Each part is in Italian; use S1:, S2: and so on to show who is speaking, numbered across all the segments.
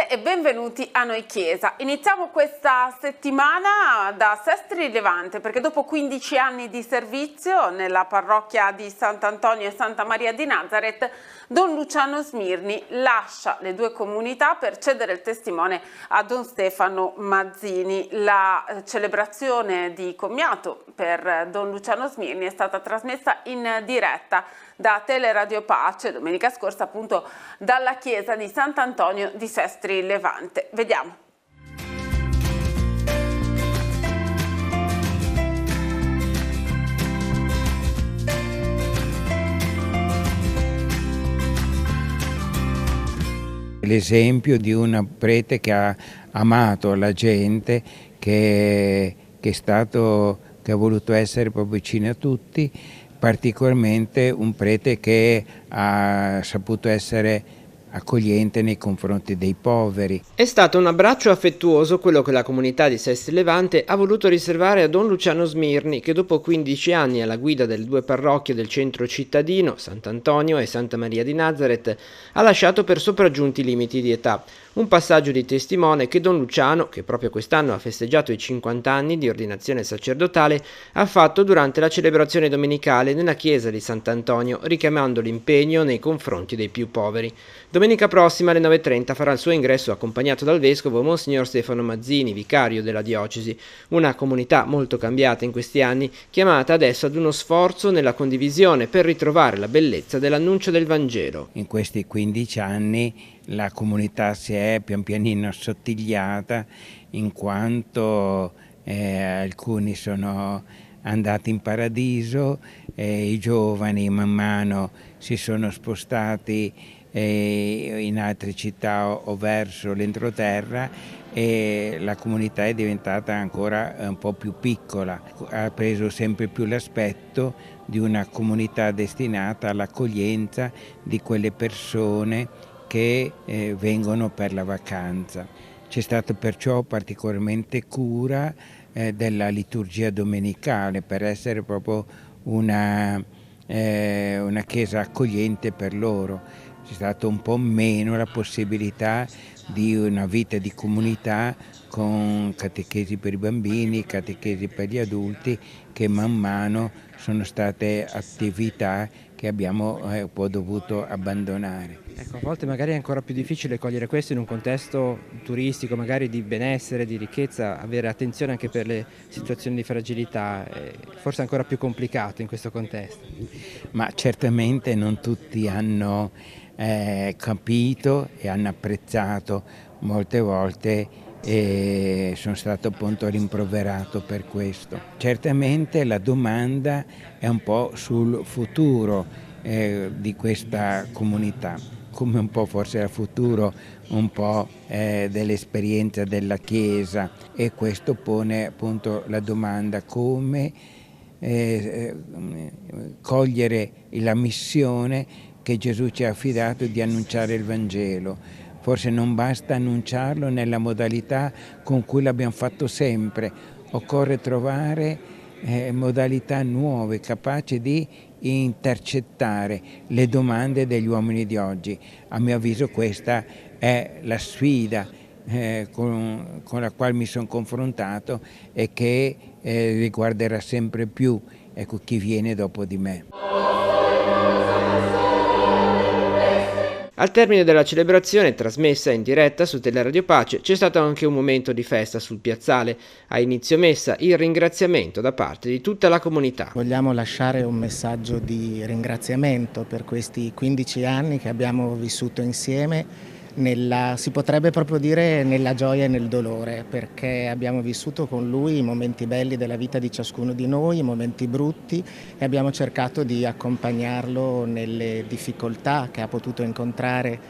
S1: Salve e benvenuti a Noi Chiesa. Iniziamo questa settimana da Sestri Levante perché dopo 15 anni di servizio nella parrocchia di Sant'Antonio e Santa Maria di Nazareth, Don Luciano Smirni lascia le due comunità per cedere il testimone a Don Stefano Mazzini. La celebrazione di commiato per Don Luciano Smirni è stata trasmessa in diretta da Teleradio Pace domenica scorsa, appunto dalla chiesa di Sant'Antonio di Sestri Levante. Vediamo.
S2: L'esempio di un prete che ha amato la gente, che ha voluto essere proprio vicino a tutti, particolarmente un prete che ha saputo essere accogliente nei confronti dei poveri.
S3: È stato un abbraccio affettuoso quello che la comunità di Sestri Levante ha voluto riservare a Don Luciano Smirni, che dopo 15 anni alla guida delle due parrocchie del centro cittadino, Sant'Antonio e Santa Maria di Nazareth, ha lasciato per sopraggiunti limiti di età. Un passaggio di testimone che Don Luciano, che proprio quest'anno ha festeggiato i 50 anni di ordinazione sacerdotale, ha fatto durante la celebrazione domenicale nella chiesa di Sant'Antonio, richiamando l'impegno nei confronti dei più poveri. Domenica prossima alle 9:30 farà il suo ingresso accompagnato dal vescovo Monsignor Stefano Mazzini, vicario della diocesi, una comunità molto cambiata in questi anni, chiamata adesso ad uno sforzo nella condivisione per ritrovare la bellezza dell'annuncio del Vangelo.
S2: In questi 15 anni la comunità si è pian pianino assottigliata, in quanto alcuni sono andati in paradiso, i giovani man mano si sono spostati in altre città o verso l'entroterra, e la comunità è diventata ancora un po' più piccola, ha preso sempre più l'aspetto di una comunità destinata all'accoglienza di quelle persone che vengono per la vacanza. C'è stata perciò particolarmente cura della liturgia domenicale per essere proprio una chiesa accogliente per loro. C'è stata un po' meno la possibilità di una vita di comunità con catechesi per i bambini, catechesi per gli adulti, che man mano sono state attività che abbiamo un po' dovuto abbandonare.
S3: Ecco, a volte magari è ancora più difficile cogliere questo in un contesto turistico, magari di benessere, di ricchezza, avere attenzione anche per le situazioni di fragilità, forse è ancora più complicato in questo contesto.
S2: Ma certamente non tutti hanno capito e hanno apprezzato, molte volte sono stato appunto rimproverato per questo. Certamente la domanda è un po' sul futuro di questa comunità, come un po' forse al futuro un po' dell'esperienza della Chiesa, e questo pone appunto la domanda come cogliere la missione che Gesù ci ha affidato di annunciare il Vangelo. Forse non basta annunciarlo nella modalità con cui l'abbiamo fatto sempre, occorre trovare modalità nuove, capaci di intercettare le domande degli uomini di oggi. A mio avviso questa è la sfida con la quale mi sono confrontato e che riguarderà sempre più chi viene dopo di me.
S3: Al termine della celebrazione, trasmessa in diretta su Teleradio Pace, c'è stato anche un momento di festa sul piazzale. A inizio messa il ringraziamento da parte di tutta la comunità.
S4: Vogliamo lasciare un messaggio di ringraziamento per questi 15 anni che abbiamo vissuto insieme, si potrebbe proprio dire nella gioia e nel dolore, perché abbiamo vissuto con lui i momenti belli della vita di ciascuno di noi, i momenti brutti, e abbiamo cercato di accompagnarlo nelle difficoltà che ha potuto incontrare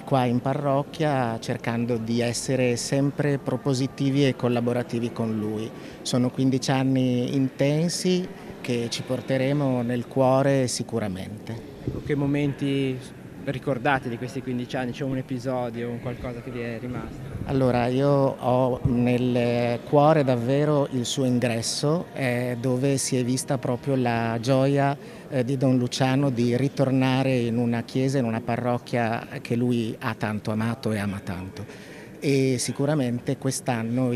S4: qua in parrocchia, cercando di essere sempre propositivi e collaborativi con lui. Sono 15 anni intensi che ci porteremo nel cuore sicuramente.
S3: Che momenti ricordate di questi 15 anni? C'è un episodio, un qualcosa che vi è rimasto?
S4: Allora, io ho nel cuore davvero il suo ingresso, dove si è vista proprio la gioia di Don Luciano di ritornare in una chiesa, in una parrocchia che lui ha tanto amato e ama tanto. e sicuramente quest'anno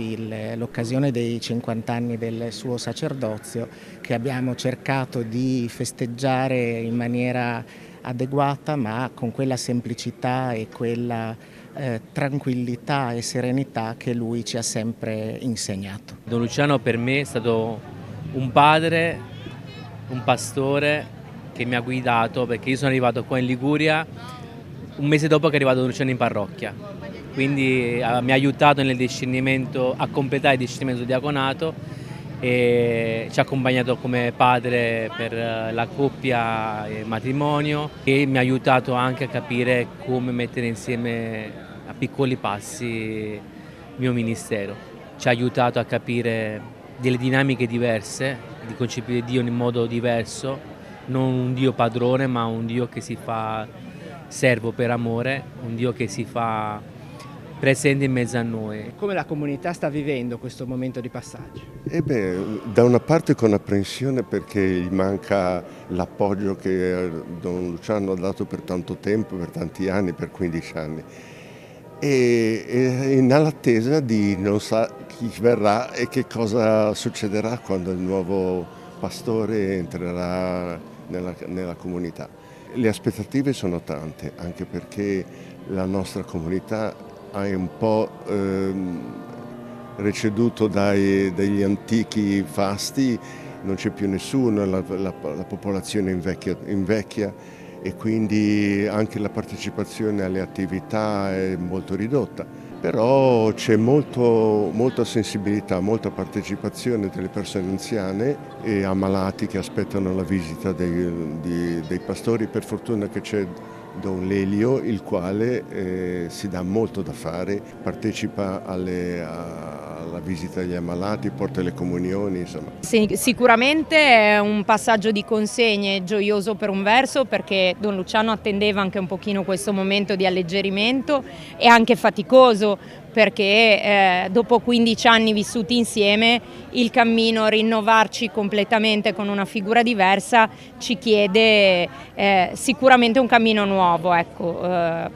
S4: l'occasione dei 50 anni del suo sacerdozio, che abbiamo cercato di festeggiare in maniera adeguata, ma con quella semplicità e quella tranquillità e serenità che lui ci ha sempre insegnato.
S5: Don Luciano per me è stato un padre, un pastore che mi ha guidato, perché io sono arrivato qua in Liguria un mese dopo che è arrivato Don Luciano in parrocchia, quindi mi ha aiutato nel discernimento, a completare il discernimento del diaconato, e ci ha accompagnato come padre per la coppia e il matrimonio, e mi ha aiutato anche a capire come mettere insieme a piccoli passi il mio ministero. Ci ha aiutato a capire delle dinamiche diverse, di concepire Dio in modo diverso, non un Dio padrone ma un Dio che si fa servo per amore, un Dio che si fa presente in mezzo a noi.
S3: Come la comunità sta vivendo questo momento di passaggio?
S6: Da una parte con apprensione, perché gli manca l'appoggio che Don Luciano ha dato per tanto tempo, per tanti anni, per 15 anni, e in attesa di non sa chi verrà e che cosa succederà quando il nuovo pastore entrerà nella comunità. Le aspettative sono tante, anche perché la nostra comunità è un po' receduto dagli antichi fasti, non c'è più nessuno, la popolazione invecchia e quindi anche la partecipazione alle attività è molto ridotta. Però c'è molta sensibilità, molta partecipazione delle persone anziane e ammalati che aspettano la visita dei pastori. Per fortuna che c'è Don Lelio, il quale si dà molto da fare, partecipa alla visita degli ammalati, porta le comunioni, insomma.
S7: Sicuramente è un passaggio di consegne gioioso per un verso, perché Don Luciano attendeva anche un pochino questo momento di alleggerimento, e anche faticoso, perché dopo 15 anni vissuti insieme il cammino, rinnovarci completamente con una figura diversa, ci chiede sicuramente un cammino nuovo. Ecco,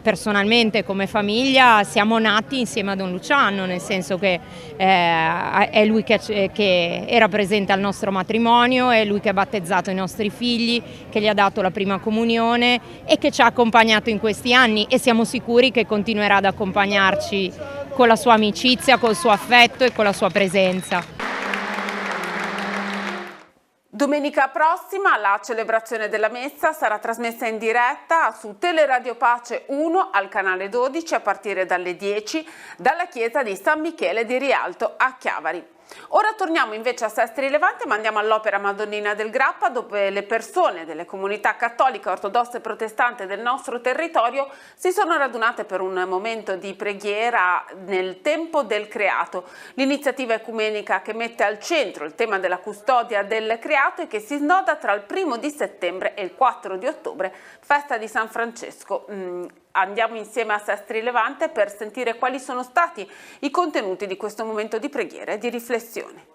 S7: personalmente come famiglia siamo nati insieme a Don Luciano, nel senso che è lui che era presente al nostro matrimonio, è lui che ha battezzato i nostri figli, che gli ha dato la prima comunione e che ci ha accompagnato in questi anni, e siamo sicuri che continuerà ad accompagnarci con la sua amicizia, col suo affetto e con la sua presenza.
S1: Domenica prossima la celebrazione della messa sarà trasmessa in diretta su Teleradio Pace 1 al canale 12 a partire dalle 10 dalla chiesa di San Michele di Rialto a Chiavari. Ora torniamo invece a Sestri Levante, ma andiamo all'Opera Madonnina del Grappa, dove le persone delle comunità cattoliche, ortodosse e protestanti del nostro territorio si sono radunate per un momento di preghiera nel Tempo del Creato, l'iniziativa ecumenica che mette al centro il tema della custodia del creato e che si snoda tra il 1° di settembre e il 4 di ottobre, festa di San Francesco. Andiamo insieme a Sestri Levante per sentire quali sono stati i contenuti di questo momento di preghiera e di riflessione.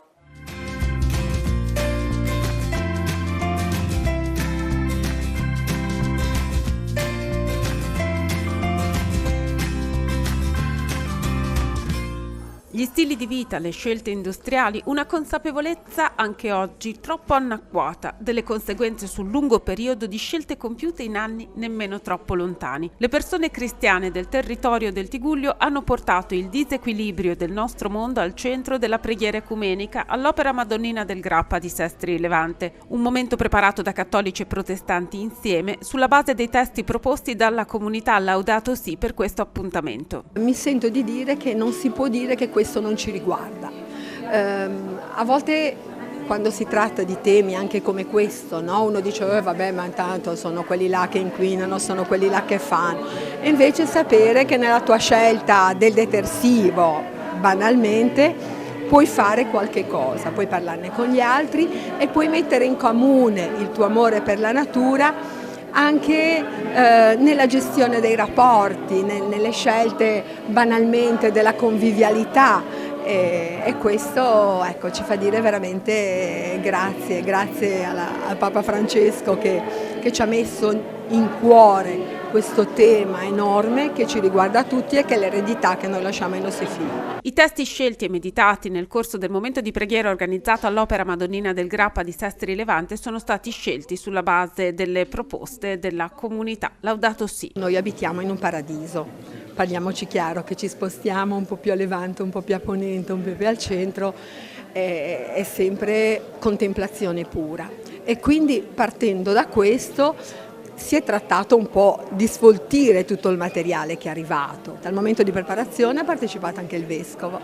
S1: Gli stili di vita, le scelte industriali, una consapevolezza anche oggi troppo anacquata delle conseguenze sul lungo periodo di scelte compiute in anni nemmeno troppo lontani. Le persone cristiane del territorio del Tigullio hanno portato il disequilibrio del nostro mondo al centro della preghiera ecumenica all'Opera Madonnina del Grappa di Sestri Levante, un momento preparato da cattolici e protestanti insieme sulla base dei testi proposti dalla comunità Laudato Si per questo appuntamento.
S8: Mi sento di dire che non si può dire che questo non ci riguarda. A volte quando si tratta di temi anche come questo, no? Uno dice vabbè, ma intanto sono quelli là che inquinano, sono quelli là che fanno, e invece sapere che nella tua scelta del detersivo banalmente puoi fare qualche cosa, puoi parlarne con gli altri e puoi mettere in comune il tuo amore per la natura anche nella gestione dei rapporti, nelle scelte banalmente della convivialità, e questo, ecco, ci fa dire veramente grazie al Papa Francesco che che ci ha messo in cuore questo tema enorme che ci riguarda tutti e che è l'eredità che noi lasciamo ai nostri figli.
S1: I testi scelti e meditati nel corso del momento di preghiera organizzato all'Opera Madonnina del Grappa di Sestri Levante sono stati scelti sulla base delle proposte della comunità. Laudato Si.
S8: Noi abitiamo in un paradiso, parliamoci chiaro, che ci spostiamo un po' più a levante, un po' più a ponente, un po' più al centro, è sempre contemplazione pura. E quindi partendo da questo si è trattato un po' di sfoltire tutto il materiale che è arrivato. Dal momento di preparazione ha partecipato anche il Vescovo,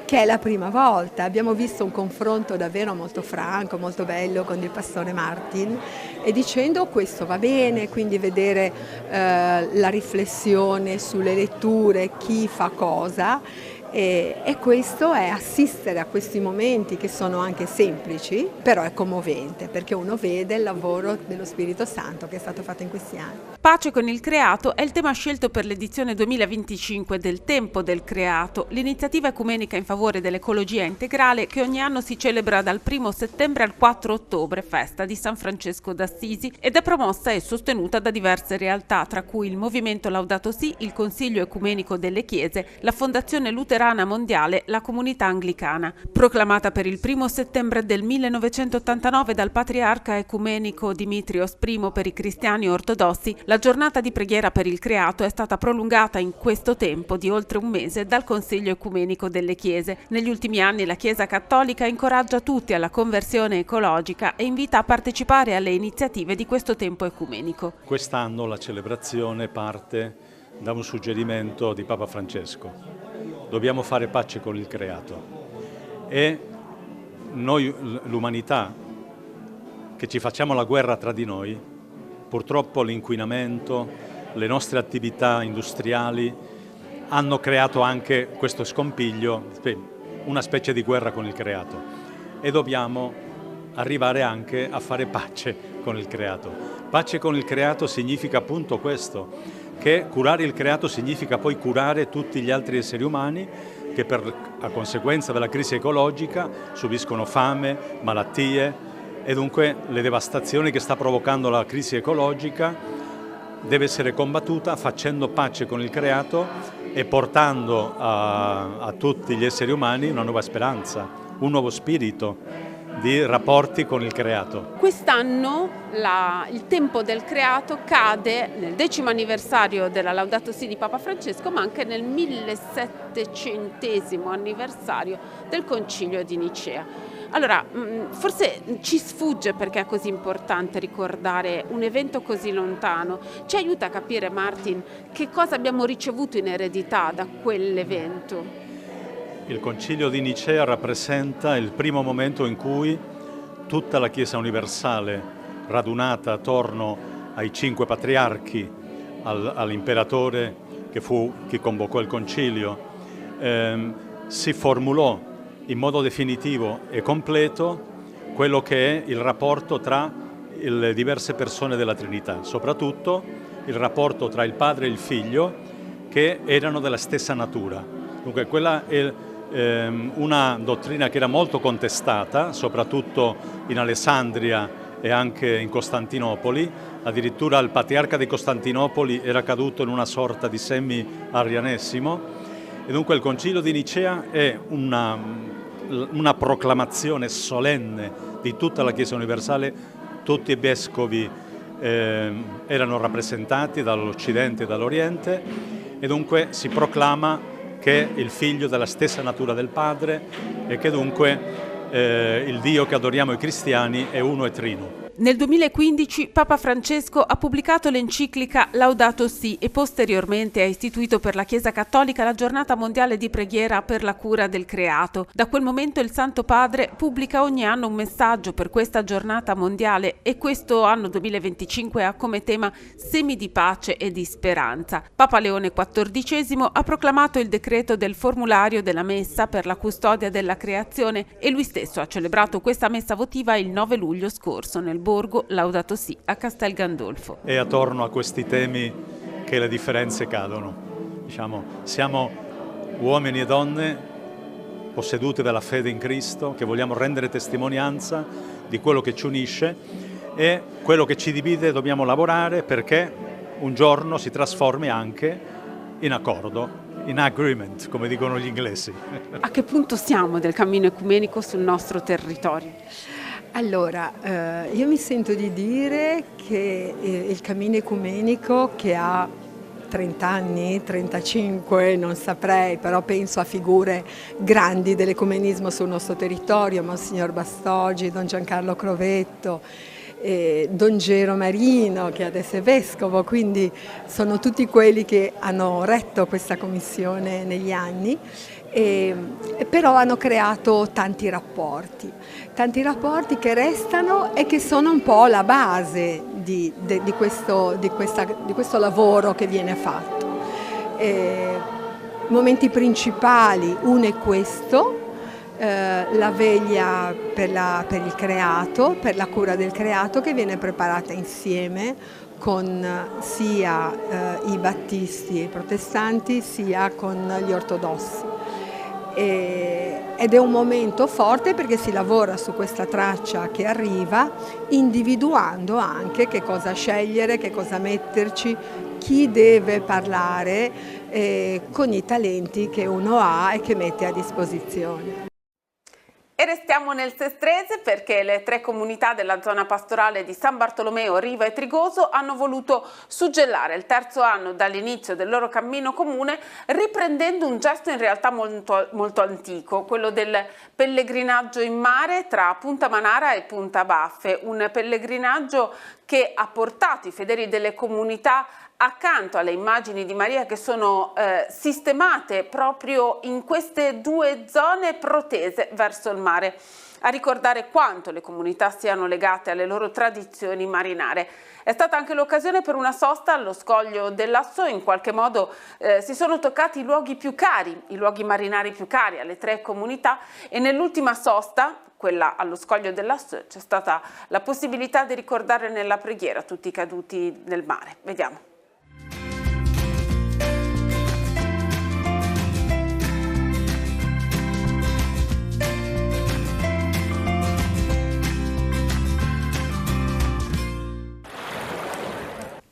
S8: che è la prima volta. Abbiamo visto un confronto davvero molto franco, molto bello con il Pastore Martin, e dicendo questo va bene, quindi vedere la riflessione sulle letture, chi fa cosa. E questo è assistere a questi momenti che sono anche semplici, però è commovente perché uno vede il lavoro dello Spirito Santo che è stato fatto in questi anni.
S1: Pace con il creato è il tema scelto per l'edizione 2025 del Tempo del Creato, l'iniziativa ecumenica in favore dell'ecologia integrale che ogni anno si celebra dal 1 settembre al 4 ottobre, festa di San Francesco d'Assisi, ed è promossa e sostenuta da diverse realtà, tra cui il Movimento Laudato Si, il Consiglio Ecumenico delle Chiese, la Fondazione Luterana Mondiale, la Comunità Anglicana. Proclamata per il 1 settembre del 1989 dal patriarca ecumenico Dimitrios I per i cristiani ortodossi, la giornata di preghiera per il creato è stata prolungata in questo tempo di oltre un mese dal Consiglio Ecumenico delle Chiese. Negli ultimi anni la Chiesa Cattolica incoraggia tutti alla conversione ecologica e invita a partecipare alle iniziative di questo tempo ecumenico.
S9: Quest'anno la celebrazione parte da un suggerimento di Papa Francesco. Dobbiamo fare pace con il creato e noi, l'umanità, che ci facciamo la guerra tra di noi, purtroppo l'inquinamento, le nostre attività industriali hanno creato anche questo scompiglio, una specie di guerra con il creato, e dobbiamo arrivare anche a fare pace con il creato. Pace con il creato significa appunto questo, che curare il creato significa poi curare tutti gli altri esseri umani che a conseguenza della crisi ecologica subiscono fame, malattie, e dunque le devastazioni che sta provocando la crisi ecologica deve essere combattuta facendo pace con il creato e portando a tutti gli esseri umani una nuova speranza, un nuovo spirito di rapporti con il creato.
S1: Quest'anno il Tempo del Creato cade nel 10° anniversario della Laudato Si di Papa Francesco, ma anche nel 1700° anniversario del Concilio di Nicea. Allora, forse ci sfugge perché è così importante ricordare un evento così lontano. Ci aiuta a capire, Martin, che cosa abbiamo ricevuto in eredità da quell'evento?
S9: Il Concilio di Nicea rappresenta il primo momento in cui tutta la Chiesa universale, radunata attorno ai 5 patriarchi, all'imperatore che fu chi convocò il concilio, si formulò in modo definitivo e completo quello che è il rapporto tra le diverse persone della Trinità, soprattutto il rapporto tra il Padre e il Figlio, che erano della stessa natura. Dunque quella è una dottrina che era molto contestata, soprattutto in Alessandria e anche in Costantinopoli. Addirittura il patriarca di Costantinopoli era caduto in una sorta di semi-arianesimo, e dunque il Concilio di Nicea è una proclamazione solenne di tutta la Chiesa universale. Tutti i vescovi erano rappresentati dall'Occidente e dall'Oriente, e dunque si proclama che il Figlio della stessa natura del Padre e che dunque il Dio che adoriamo i cristiani è uno e trino.
S1: Nel 2015 Papa Francesco ha pubblicato l'enciclica Laudato Si e posteriormente ha istituito per la Chiesa Cattolica la giornata mondiale di preghiera per la cura del creato. Da quel momento il Santo Padre pubblica ogni anno un messaggio per questa giornata mondiale, e questo anno 2025 ha come tema semi di pace e di speranza. Papa Leone XIV ha proclamato il decreto del formulario della messa per la custodia della creazione, e lui stesso ha celebrato questa messa votiva il 9 luglio scorso nel borgo Laudato Si a Castel Gandolfo.
S9: È attorno a questi temi che le differenze cadono. Siamo uomini e donne posseduti dalla fede in Cristo, che vogliamo rendere testimonianza di quello che ci unisce, e quello che ci divide dobbiamo lavorare perché un giorno si trasformi anche in accordo, in agreement, come dicono gli inglesi.
S1: A che punto siamo del cammino ecumenico sul nostro territorio?
S8: Allora, io mi sento di dire che il cammino ecumenico, che ha 30 anni, 35, non saprei, però penso a figure grandi dell'ecumenismo sul nostro territorio, Monsignor Bastogi, Don Giancarlo Crovetto, Don Gero Marino, che adesso è vescovo, quindi sono tutti quelli che hanno retto questa commissione negli anni. Però hanno creato tanti rapporti che restano e che sono un po' la base di questo lavoro che viene fatto. Momenti principali, uno è questo, la veglia per il creato, per la cura del creato, che viene preparata insieme con sia i battisti e i protestanti sia con gli ortodossi. Ed è un momento forte perché si lavora su questa traccia che arriva, individuando anche che cosa scegliere, che cosa metterci, chi deve parlare con i talenti che uno ha e che mette a disposizione.
S1: E restiamo nel Sestrese perché le 3 comunità della zona pastorale di San Bartolomeo, Riva e Trigoso hanno voluto suggellare il 3° anno dall'inizio del loro cammino comune, riprendendo un gesto in realtà molto antico, quello del pellegrinaggio in mare tra Punta Manara e Punta Baffe, un pellegrinaggio che ha portato i fedeli delle comunità accanto alle immagini di Maria che sono sistemate proprio in queste 2 zone protese verso il mare, a ricordare quanto le comunità siano legate alle loro tradizioni marinare. È stata anche l'occasione per una sosta allo scoglio dell'Assò, in qualche modo si sono toccati i luoghi più cari, i luoghi marinari più cari alle 3 comunità, e nell'ultima sosta, quella allo scoglio dell'Assò, c'è stata la possibilità di ricordare nella preghiera tutti i caduti nel mare. Vediamo.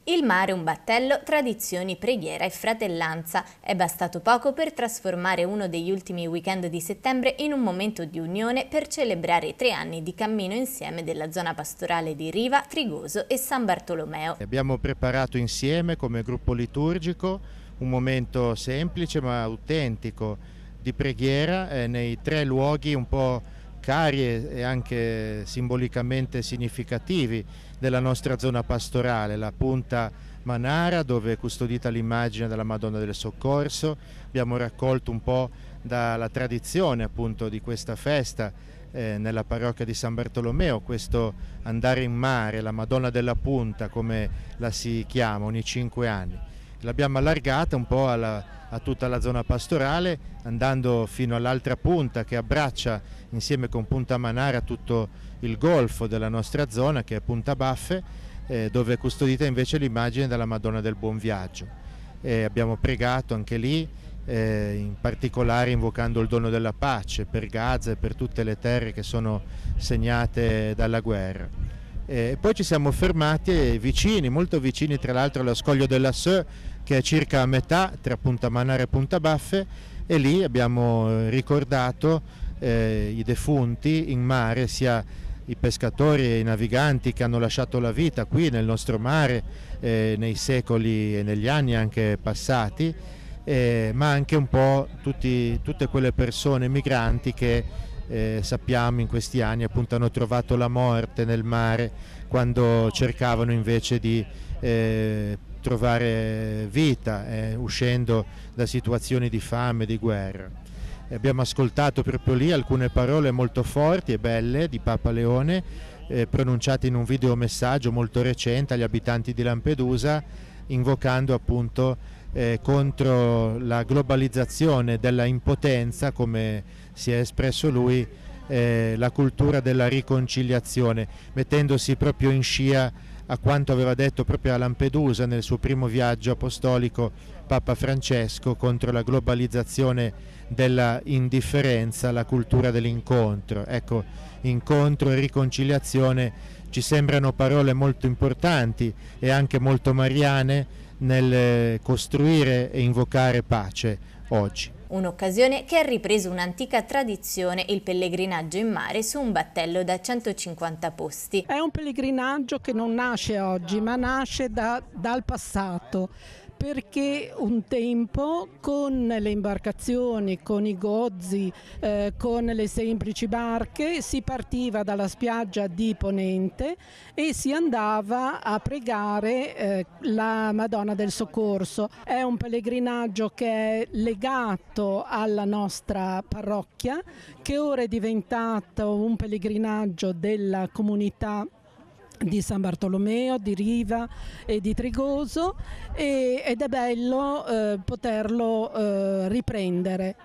S10: Il mare, un battello, tradizioni, preghiera e fratellanza. È bastato poco per trasformare uno degli ultimi weekend di settembre in un momento di unione per celebrare i 3 anni di cammino insieme della zona pastorale di Riva, Trigoso e San Bartolomeo.
S11: Abbiamo preparato insieme come gruppo liturgico un momento semplice ma autentico di preghiera nei 3 luoghi un po' cari e anche simbolicamente significativi della nostra zona pastorale, la Punta Manara, dove è custodita l'immagine della Madonna del Soccorso. Abbiamo raccolto un po' dalla tradizione appunto di questa festa nella parrocchia di San Bartolomeo, questo andare in mare, la Madonna della Punta come la si chiama ogni 5 anni. L'abbiamo allargata un po' a tutta la zona pastorale, andando fino all'altra punta che abbraccia insieme con Punta Manara tutto il golfo della nostra zona, che è Punta Baffe, dove è custodita invece l'immagine della Madonna del Buon Viaggio. Abbiamo pregato anche lì, in particolare invocando il dono della pace per Gaza e per tutte le terre che sono segnate dalla guerra. Poi ci siamo fermati vicini, molto vicini tra l'altro allo scoglio dell'Assò, che è circa a metà tra Punta Manara e Punta Baffe, e lì abbiamo ricordato i defunti in mare, sia i pescatori e i naviganti che hanno lasciato la vita qui nel nostro mare nei secoli e negli anni anche passati, ma anche un po' tutte quelle persone migranti che sappiamo in questi anni appunto hanno trovato la morte nel mare quando cercavano invece di trovare vita uscendo da situazioni di fame, di guerra. Abbiamo ascoltato proprio lì alcune parole molto forti e belle di Papa Leone pronunciate in un videomessaggio molto recente agli abitanti di Lampedusa, invocando appunto contro la globalizzazione della impotenza, come si è espresso lui, la cultura della riconciliazione, mettendosi proprio in scia a quanto aveva detto proprio a Lampedusa nel suo primo viaggio apostolico Papa Francesco, contro la globalizzazione della indifferenza, la cultura dell'incontro. Ecco, incontro e riconciliazione ci sembrano parole molto importanti e anche molto mariane nel costruire e invocare pace oggi.
S10: Un'occasione che ha ripreso un'antica tradizione, il pellegrinaggio in mare su un battello da 150 posti.
S12: È un pellegrinaggio che non nasce oggi, ma nasce dal passato, perché un tempo con le imbarcazioni, con i gozzi, con le semplici barche si partiva dalla spiaggia di Ponente e si andava a pregare la Madonna del Soccorso. È un pellegrinaggio che è legato alla nostra parrocchia, che ora è diventato un pellegrinaggio della comunità di San Bartolomeo, di Riva e di Trigoso, ed è bello poterlo riprendere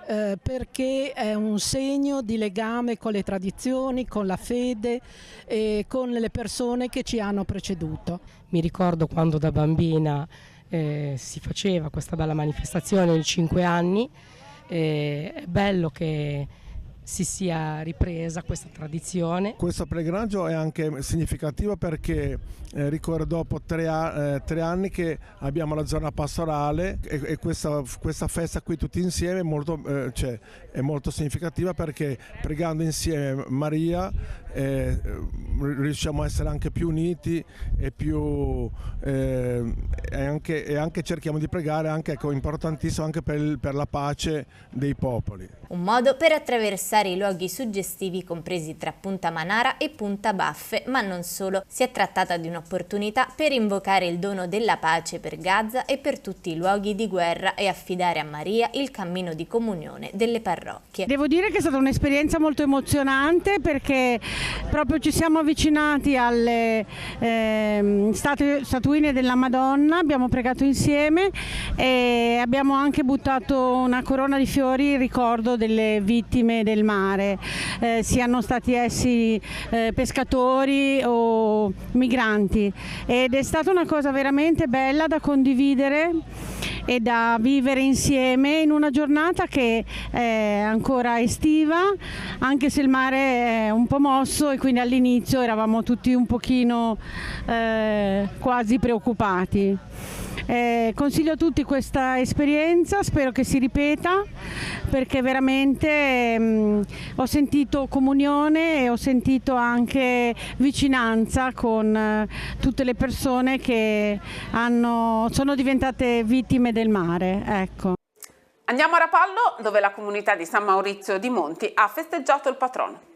S12: perché è un segno di legame con le tradizioni, con la fede e con le persone che ci hanno preceduto.
S13: Mi ricordo quando da bambina si faceva questa bella manifestazione ogni 5 anni, è bello che si sia ripresa questa tradizione.
S14: Questo pellegrinaggio è anche significativo perché ricordo dopo 3 anni che abbiamo la zona pastorale e questa festa qui tutti insieme è molto significativa perché pregando insieme Maria riusciamo a essere anche più uniti e anche cerchiamo di pregare anche, importantissimo anche per la pace dei popoli.
S10: Un modo per attraversare i luoghi suggestivi compresi tra Punta Manara e Punta Baffe, ma non solo. Si è trattata di un'opportunità per invocare il dono della pace per Gaza e per tutti i luoghi di guerra e affidare a Maria il cammino di comunione delle parrocchie.
S15: Devo dire che è stata un'esperienza molto emozionante perché proprio ci siamo avvicinati alle statuine della Madonna, abbiamo pregato insieme e abbiamo anche buttato una corona di fiori in ricordo delle vittime del mare, siano stati essi pescatori o migranti, ed è stata una cosa veramente bella da condividere e da vivere insieme in una giornata che è ancora estiva, anche se il mare è un po' mosso e quindi all'inizio eravamo tutti un pochino quasi preoccupati. Consiglio a tutti questa esperienza, spero che si ripeta perché veramente ho sentito comunione e ho sentito anche vicinanza con tutte le persone che sono diventate vittime del mare. Ecco.
S1: Andiamo a Rapallo, dove la comunità di San Maurizio di Monti ha festeggiato il patrono.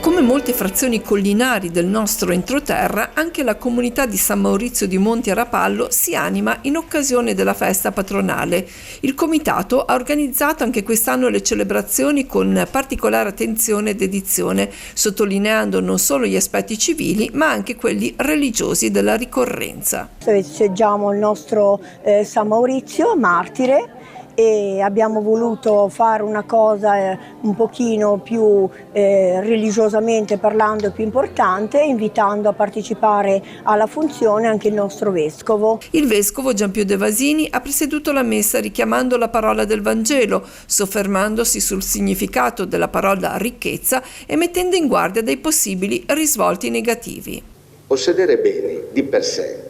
S16: Come molte frazioni collinari del nostro entroterra, anche la comunità di San Maurizio di Monti a Rapallo si anima in occasione della festa patronale. Il comitato ha organizzato anche quest'anno le celebrazioni con particolare attenzione ed dedizione, sottolineando non solo gli aspetti civili ma anche quelli religiosi della ricorrenza.
S17: Festeggiamo il nostro San Maurizio, martire, e abbiamo voluto fare una cosa un pochino più religiosamente parlando più importante, invitando a partecipare alla funzione anche il nostro vescovo.
S16: Il vescovo Giampio De Vasini ha presieduto la messa richiamando la parola del Vangelo, soffermandosi sul significato della parola ricchezza e mettendo in guardia dai possibili risvolti negativi.
S18: Possedere beni di per sé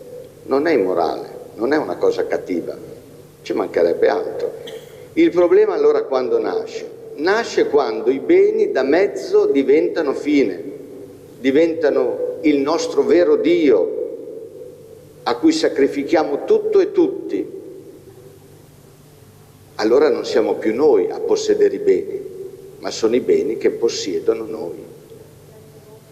S18: non è immorale, non è una cosa cattiva. Ci mancherebbe altro. Il problema allora quando nasce? Nasce quando i beni da mezzo diventano fine, diventano il nostro vero Dio, a cui sacrifichiamo tutto e tutti. Allora non siamo più noi a possedere i beni, ma sono i beni che possiedono noi.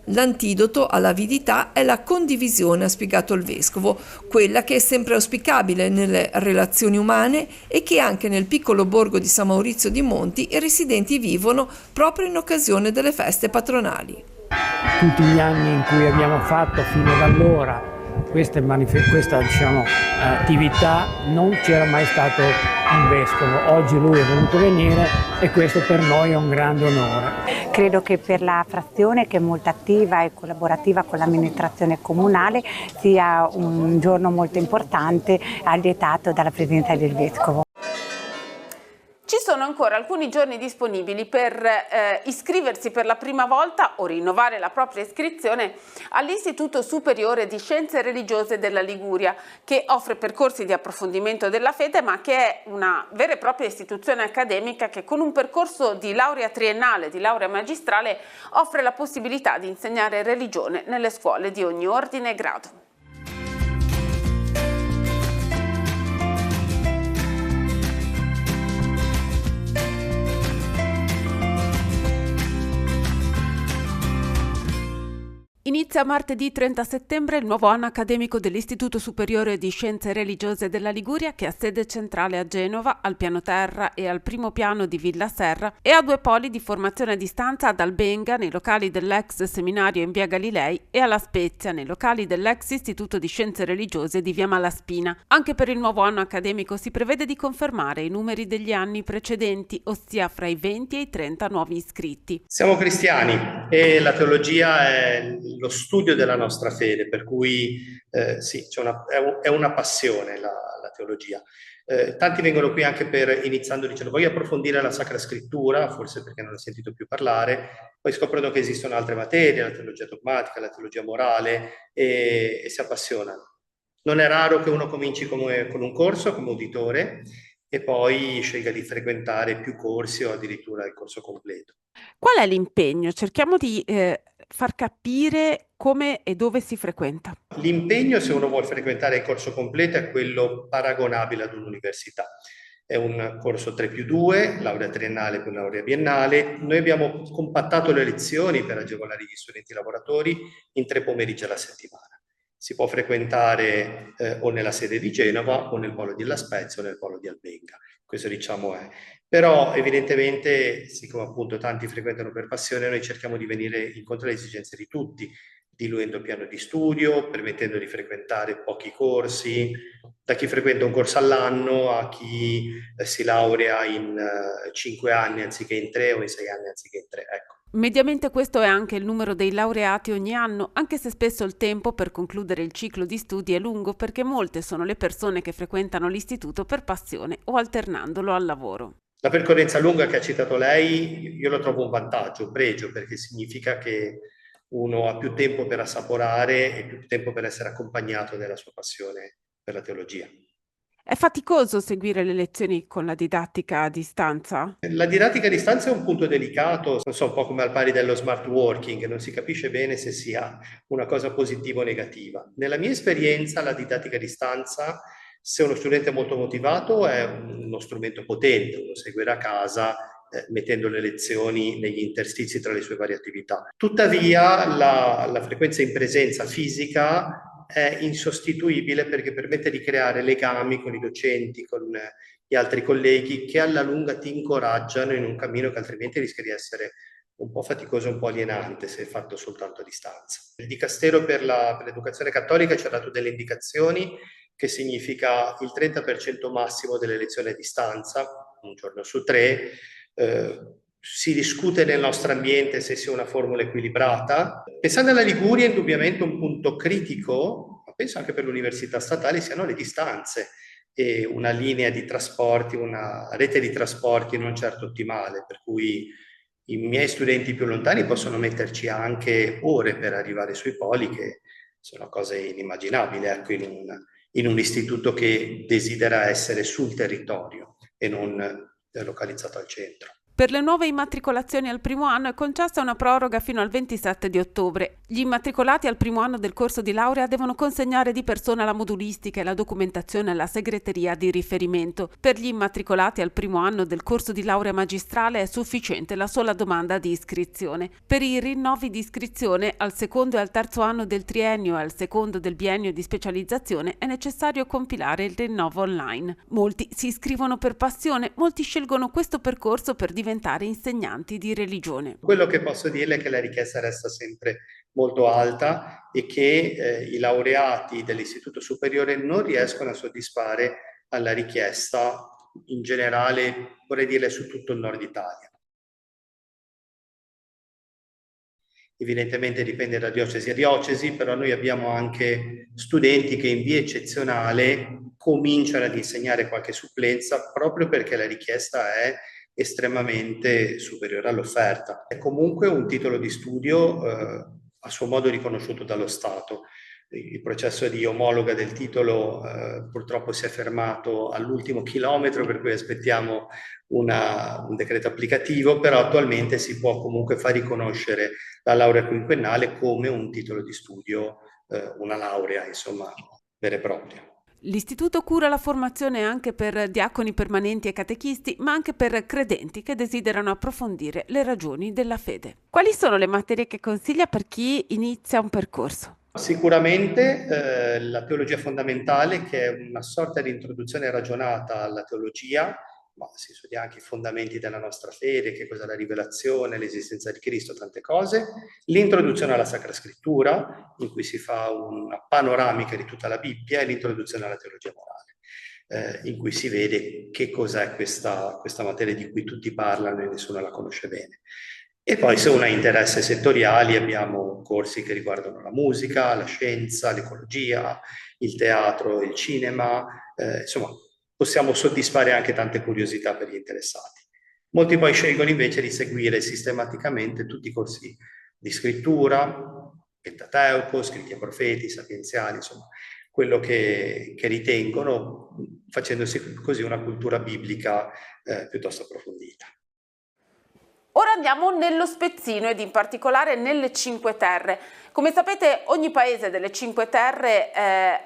S16: L'antidoto all'avidità è la condivisione, ha spiegato il vescovo, quella che è sempre auspicabile nelle relazioni umane e che anche nel piccolo borgo di San Maurizio di Monti i residenti vivono proprio in occasione delle feste patronali.
S19: Tutti gli anni in cui abbiamo fatto fino ad allora questa attività non c'era mai stato un vescovo. Oggi lui è venuto venire e questo per noi è un grande onore.
S20: Credo che per la frazione, che è molto attiva e collaborativa con l'amministrazione comunale, sia un giorno molto importante, allietato dalla presenza del vescovo.
S1: Ci sono ancora alcuni giorni disponibili per iscriversi per la prima volta o rinnovare la propria iscrizione all'Istituto Superiore di Scienze Religiose della Liguria, che offre percorsi di approfondimento della fede, ma che è una vera e propria istituzione accademica che con un percorso di laurea triennale, di laurea magistrale, offre la possibilità di insegnare religione nelle scuole di ogni ordine e grado. Inizia martedì 30 settembre il nuovo anno accademico dell'Istituto Superiore di Scienze Religiose della Liguria, che ha sede centrale a Genova, al piano terra e al primo piano di Villa Serra, e ha 2 poli di formazione a distanza ad Albenga, nei locali dell'ex seminario in via Galilei, e a La Spezia, nei locali dell'ex Istituto di Scienze Religiose di via Malaspina. Anche per il nuovo anno accademico si prevede di confermare i numeri degli anni precedenti, ossia fra i 20 e i 30 nuovi iscritti.
S21: Siamo cristiani e la teologia è lo studio della nostra fede, per cui sì, è una passione la teologia. Tanti vengono qui anche iniziando dicendo voglio approfondire la Sacra Scrittura, forse perché non ho sentito più parlare, poi scoprono che esistono altre materie, la teologia dogmatica, la teologia morale, e si appassionano. Non è raro che uno cominci con un corso come uditore e poi scelga di frequentare più corsi o addirittura il corso completo.
S1: Qual è l'impegno? Cerchiamo di far capire come e dove si frequenta.
S21: L'impegno, se uno vuole frequentare il corso completo, è quello paragonabile ad un'università. È un corso 3+2, laurea triennale più laurea biennale. Noi abbiamo compattato le lezioni per agevolare gli studenti lavoratori in 3 pomeriggi alla settimana. Si può frequentare o nella sede di Genova o nel polo di La Spezia o nel polo di Albenga. Questo diciamo è. Però evidentemente, siccome appunto tanti frequentano per passione, noi cerchiamo di venire incontro alle esigenze di tutti, diluendo il piano di studio, permettendo di frequentare pochi corsi, da chi frequenta un corso all'anno a chi si laurea in 5 anni anziché in 3 o in 6 anni anziché in 3. Ecco.
S1: Mediamente questo è anche il numero dei laureati ogni anno, anche se spesso il tempo per concludere il ciclo di studi è lungo, perché molte sono le persone che frequentano l'istituto per passione o alternandolo al lavoro.
S21: La percorrenza lunga che ha citato lei, io lo trovo un vantaggio, un pregio, perché significa che uno ha più tempo per assaporare e più tempo per essere accompagnato nella sua passione per la teologia.
S1: È faticoso seguire le lezioni con la didattica a distanza?
S21: La didattica a distanza è un punto delicato, non so, un po' come al pari dello smart working, non si capisce bene se sia una cosa positiva o negativa. Nella mia esperienza la didattica a distanza, se uno studente è molto motivato, è uno strumento potente, uno segue da casa mettendo le lezioni negli interstizi tra le sue varie attività. Tuttavia la frequenza in presenza fisica è insostituibile perché permette di creare legami con i docenti, con gli altri colleghi che alla lunga ti incoraggiano in un cammino che altrimenti rischia di essere un po' faticoso, un po' alienante se fatto soltanto a distanza. Il Dicastero per l'Educazione Cattolica ci ha dato delle indicazioni, che significa il 30% massimo delle lezioni a distanza, un giorno su 3. Si discute nel nostro ambiente se sia una formula equilibrata. Pensando alla Liguria, indubbiamente un punto critico, ma penso anche per l'università statale, siano le distanze e una linea di trasporti, una rete di trasporti non certo ottimale, per cui i miei studenti più lontani possono metterci anche ore per arrivare sui poli, che sono cose inimmaginabili, ecco, in un istituto che desidera essere sul territorio e non localizzato al centro.
S1: Per le nuove immatricolazioni al primo anno è concessa una proroga fino al 27 di ottobre. Gli immatricolati al primo anno del corso di laurea devono consegnare di persona la modulistica e la documentazione alla segreteria di riferimento. Per gli immatricolati al primo anno del corso di laurea magistrale è sufficiente la sola domanda di iscrizione. Per i rinnovi di iscrizione al secondo e al terzo anno del triennio e al secondo del biennio di specializzazione è necessario compilare il rinnovo online. Molti si iscrivono per passione, molti scelgono questo percorso per diventare insegnanti di religione.
S21: Quello che posso dirle è che la richiesta resta sempre molto alta e che i laureati dell'Istituto Superiore non riescono a soddisfare alla richiesta in generale, vorrei dire su tutto il nord Italia. Evidentemente dipende da diocesi a diocesi, però noi abbiamo anche studenti che in via eccezionale cominciano ad insegnare qualche supplenza proprio perché la richiesta è estremamente superiore all'offerta. È comunque un titolo di studio a suo modo riconosciuto dallo Stato. Il processo di omologa del titolo purtroppo si è fermato all'ultimo chilometro, per cui aspettiamo un decreto applicativo, però attualmente si può comunque far riconoscere la laurea quinquennale come un titolo di studio, una laurea, insomma, vera e propria.
S1: L'istituto cura la formazione anche per diaconi permanenti e catechisti, ma anche per credenti che desiderano approfondire le ragioni della fede. Quali sono le materie che consiglia per chi inizia un percorso?
S21: Sicuramente la teologia fondamentale, che è una sorta di introduzione ragionata alla teologia, ma si studia anche i fondamenti della nostra fede, che cos'è la rivelazione, l'esistenza di Cristo, tante cose. L'introduzione alla Sacra Scrittura, in cui si fa una panoramica di tutta la Bibbia, e l'introduzione alla teologia morale, in cui si vede che cos'è questa materia di cui tutti parlano e nessuno la conosce bene. E poi, se uno ha interessi settoriali, abbiamo corsi che riguardano la musica, la scienza, l'ecologia, il teatro, il cinema, insomma, possiamo soddisfare anche tante curiosità per gli interessati. Molti poi scelgono invece di seguire sistematicamente tutti i corsi di scrittura, Pentateuco, scritti ai profeti, sapienziali, insomma, quello che ritengono, facendosi così una cultura biblica piuttosto approfondita.
S1: Ora andiamo nello Spezzino ed in particolare nelle Cinque Terre. Come sapete, ogni paese delle Cinque Terre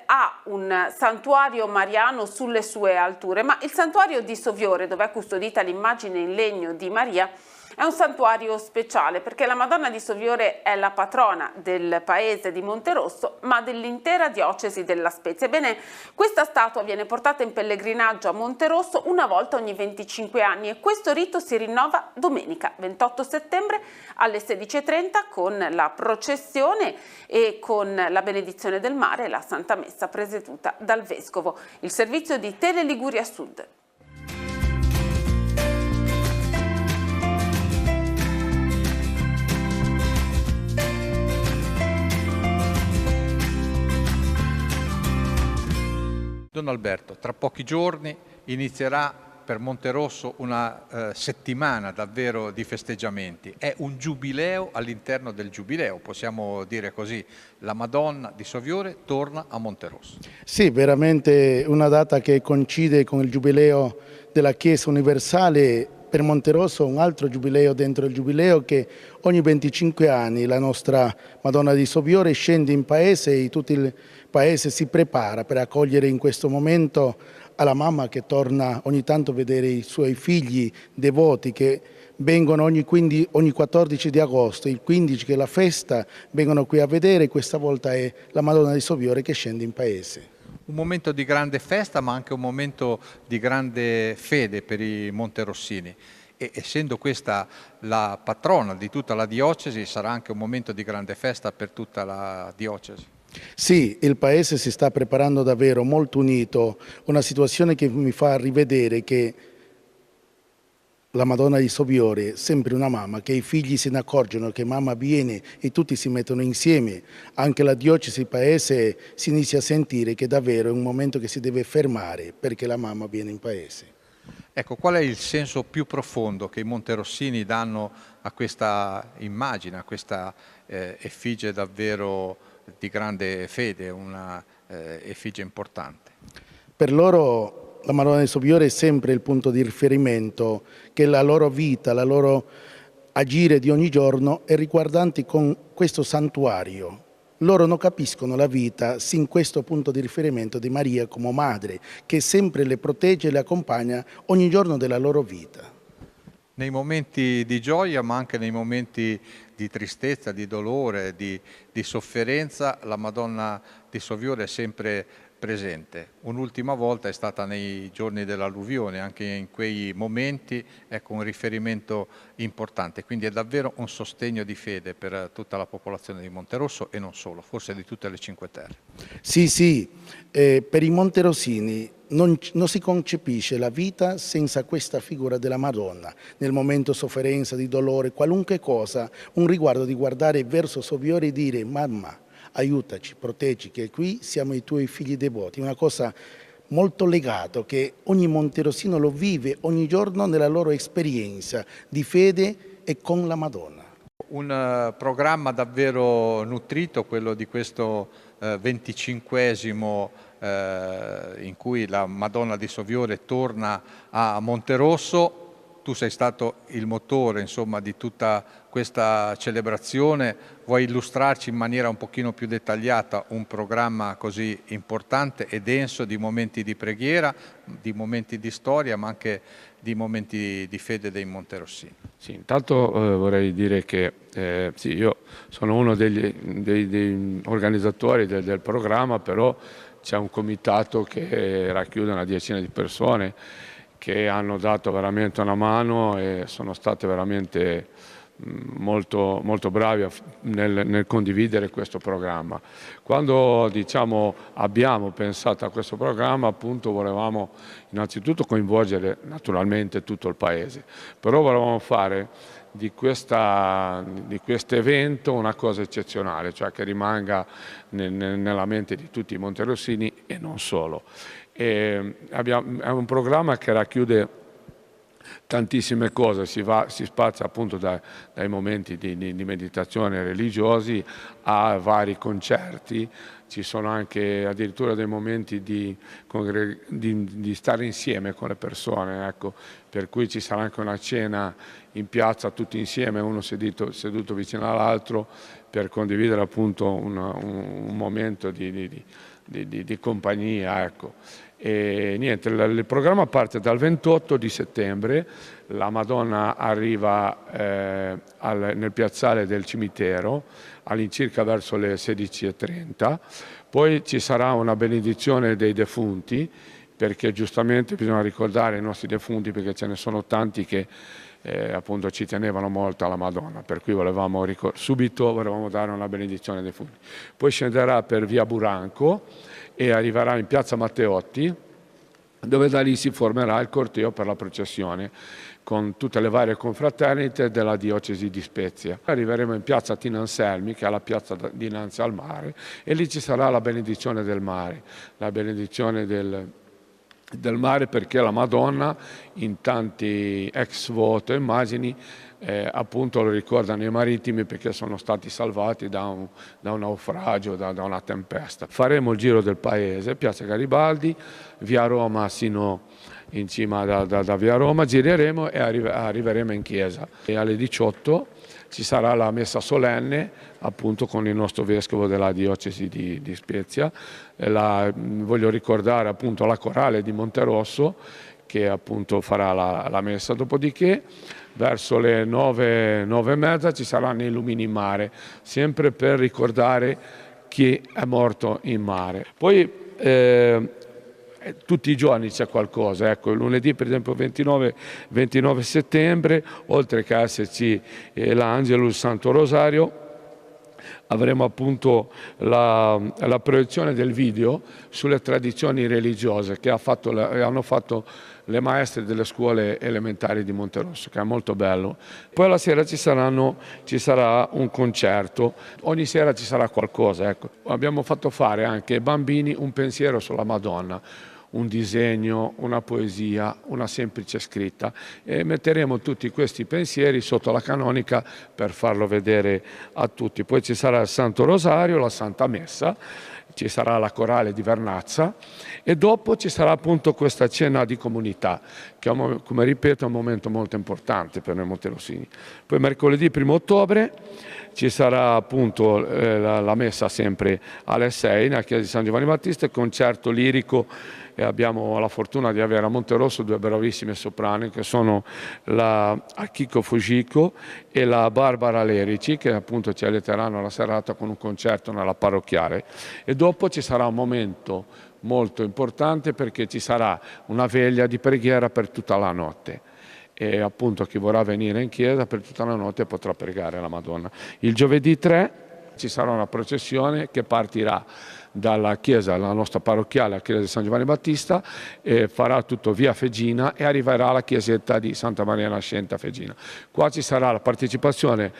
S1: ha un santuario mariano sulle sue alture, ma il santuario di Soviore, dove è custodita l'immagine in legno di Maria, è un santuario speciale perché la Madonna di Soviore è la patrona del paese di Monterosso, ma dell'intera diocesi della Spezia. Ebbene, questa statua viene portata in pellegrinaggio a Monterosso una volta ogni 25 anni e questo rito si rinnova domenica 28 settembre alle 16:30 con la processione e con la benedizione del mare e la Santa Messa presieduta dal Vescovo. Il servizio di Tele Liguria Sud.
S2: Don Alberto, tra pochi giorni inizierà per Monterosso una settimana davvero di festeggiamenti. È un giubileo all'interno del giubileo, possiamo dire così. La Madonna di Soviore torna a Monterosso.
S22: Sì, veramente una data che coincide con il giubileo della Chiesa Universale. Per Monterosso un altro giubileo dentro il giubileo, che ogni 25 anni la nostra Madonna di Soviore scende in paese e tutto il paese si prepara per accogliere in questo momento alla mamma che torna ogni tanto a vedere i suoi figli devoti che vengono ogni 14 di agosto, il 15 che è la festa, vengono qui a vedere. Questa volta è la Madonna di Soviore che scende in paese.
S2: Un momento di grande festa, ma anche un momento di grande fede per i monterossini. E essendo questa la patrona di tutta la diocesi, sarà anche un momento di grande festa per tutta la diocesi.
S22: Sì, il paese si sta preparando davvero molto unito, una situazione che mi fa rivedere che la Madonna di Soviore è sempre una mamma, che i figli se ne accorgono che mamma viene e tutti si mettono insieme. Anche la diocesi, il paese si inizia a sentire che davvero è un momento che si deve fermare perché la mamma viene in paese.
S2: Ecco, qual è il senso più profondo che i monterossini danno a questa immagine, a questa effigie davvero di grande fede, una effigie importante?
S22: Per loro la Madonna di Soviore è sempre il punto di riferimento, che la loro vita, la loro agire di ogni giorno è riguardante con questo santuario. Loro non capiscono la vita sin questo punto di riferimento di Maria come madre, che sempre le protegge e le accompagna ogni giorno della loro vita.
S2: Nei momenti di gioia, ma anche nei momenti di tristezza, di dolore, di sofferenza, la Madonna di Soviore è sempre presente. Un'ultima volta è stata nei giorni dell'alluvione, anche in quei momenti ecco un riferimento importante, quindi è davvero un sostegno di fede per tutta la popolazione di Monterosso e non solo, forse di tutte le Cinque Terre.
S22: Sì, per i monterossini non si concepisce la vita senza questa figura della Madonna. Nel momento di sofferenza, di dolore, qualunque cosa, un riguardo di guardare verso suo fiore e dire: mamma, aiutaci, proteggi, che qui siamo i tuoi figli devoti. Una cosa molto legata che ogni monterossino lo vive ogni giorno nella loro esperienza di fede e con la Madonna.
S2: Un programma davvero nutrito, quello di questo 25esimo in cui la Madonna di Soviore torna a Monterosso. Tu sei stato il motore, insomma, di tutta questa celebrazione. Vuoi illustrarci in maniera un pochino più dettagliata un programma così importante e denso di momenti di preghiera, di momenti di storia, ma anche di momenti di fede dei monterossini?
S4: Sì, intanto vorrei dire che sì, io sono uno degli organizzatori del programma, però c'è un comitato che racchiude una decina di persone che hanno dato veramente una mano e sono state veramente molto bravi nel condividere questo programma. Quando abbiamo pensato a questo programma, appunto, volevamo innanzitutto coinvolgere naturalmente tutto il paese, però volevamo fare di questo evento una cosa eccezionale, cioè che rimanga nella mente di tutti i monterossini e non solo. È un programma che racchiude tantissime cose, si spazia appunto dai momenti di meditazione religiosi a vari concerti, ci sono anche addirittura dei momenti di stare insieme con le persone, ecco, per cui ci sarà anche una cena in piazza tutti insieme, uno seduto vicino all'altro, per condividere appunto un momento di compagnia, ecco. E niente, il programma parte dal 28 di settembre, la Madonna arriva nel piazzale del cimitero all'incirca verso le 16:30, poi ci sarà una benedizione dei defunti, perché giustamente bisogna ricordare i nostri defunti, perché ce ne sono tanti che appunto ci tenevano molto alla Madonna, per cui subito volevamo dare una benedizione dei defunti. Poi scenderà per via Buranco e arriverà in piazza Matteotti, dove da lì si formerà il corteo per la processione con tutte le varie confraternite della diocesi di Spezia. Arriveremo in piazza Tina Anselmi, che è la piazza dinanzi al mare, e lì ci sarà la benedizione del mare, la benedizione del mare, perché la Madonna in tanti ex voto immagini appunto lo ricordano i marittimi, perché sono stati salvati da un naufragio, da una tempesta. Faremo il giro del paese, piazza Garibaldi, via Roma sino in cima da via Roma, gireremo e arriveremo in chiesa. E alle 18 ci sarà la messa solenne appunto con il nostro vescovo della diocesi di Spezia. Voglio ricordare appunto la corale di Monterosso, che appunto farà la messa, dopodiché verso le 9:30 ci saranno i lumini in mare, sempre per ricordare chi è morto in mare. Poi tutti i giorni c'è qualcosa, ecco, lunedì per esempio 29 settembre, oltre che esserci l'Angelus Santo Rosario, avremo appunto la proiezione del video sulle tradizioni religiose che hanno fatto le maestre delle scuole elementari di Monterosso, che è molto bello. Poi la sera ci sarà un concerto, ogni sera ci sarà qualcosa, ecco. Abbiamo fatto fare anche ai bambini un pensiero sulla Madonna, un disegno, una poesia, una semplice scritta, e metteremo tutti questi pensieri sotto la canonica per farlo vedere a tutti. Poi ci sarà il Santo Rosario, la Santa Messa, ci sarà la corale di Vernazza e dopo ci sarà appunto questa cena di comunità, che come ripeto è un momento molto importante per noi monterossini. Poi mercoledì 1 ottobre ci sarà appunto la messa sempre alle 6 nella chiesa di San Giovanni Battista, concerto lirico, e abbiamo la fortuna di avere a Monterosso due bravissime soprani, che sono la Akiko Fujiko e la Barbara Lerici, che appunto ci allieteranno la serata con un concerto nella parrocchiale. E dopo ci sarà un momento molto importante perché ci sarà una veglia di preghiera per tutta la notte. E appunto chi vorrà venire in chiesa per tutta la notte potrà pregare la Madonna. Il giovedì 3 ci sarà una processione che partirà dalla chiesa, la nostra parrocchiale, la chiesa di San Giovanni Battista, e farà tutto via Fegina e arriverà alla chiesetta di Santa Maria Nascente a Fegina. Qua ci sarà la partecipazione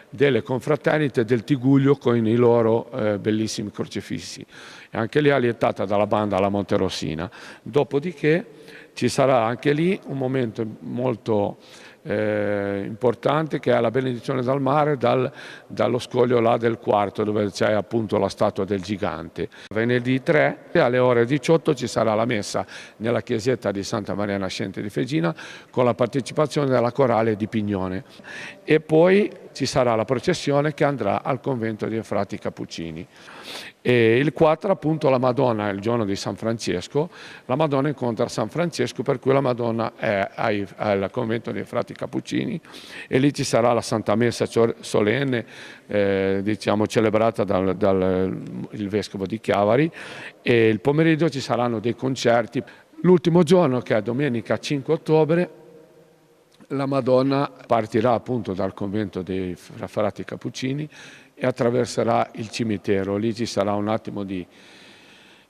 S4: delle confraternite del Tigullio con i loro bellissimi crocifissi. E anche lì allietata dalla banda alla Monterossina. Dopodiché ci sarà anche lì un momento molto importante che è la benedizione dal mare dallo scoglio là del quarto dove c'è appunto la statua del gigante. Venerdì 3 alle ore 18 ci sarà la messa nella chiesetta di Santa Maria Nascente di Fegina con la partecipazione della corale di Pignone e poi ci sarà la processione che andrà al convento dei frati Cappuccini. E il 4 appunto la Madonna è il giorno di San Francesco, la Madonna incontra San Francesco per cui la Madonna è al convento dei frati Cappuccini e lì ci sarà la Santa Messa solenne diciamo celebrata dal Vescovo di Chiavari e il pomeriggio ci saranno dei concerti. L'ultimo giorno che è domenica 5 ottobre la Madonna partirà appunto dal convento dei frati Cappuccini e attraverserà il cimitero. Lì ci sarà un attimo di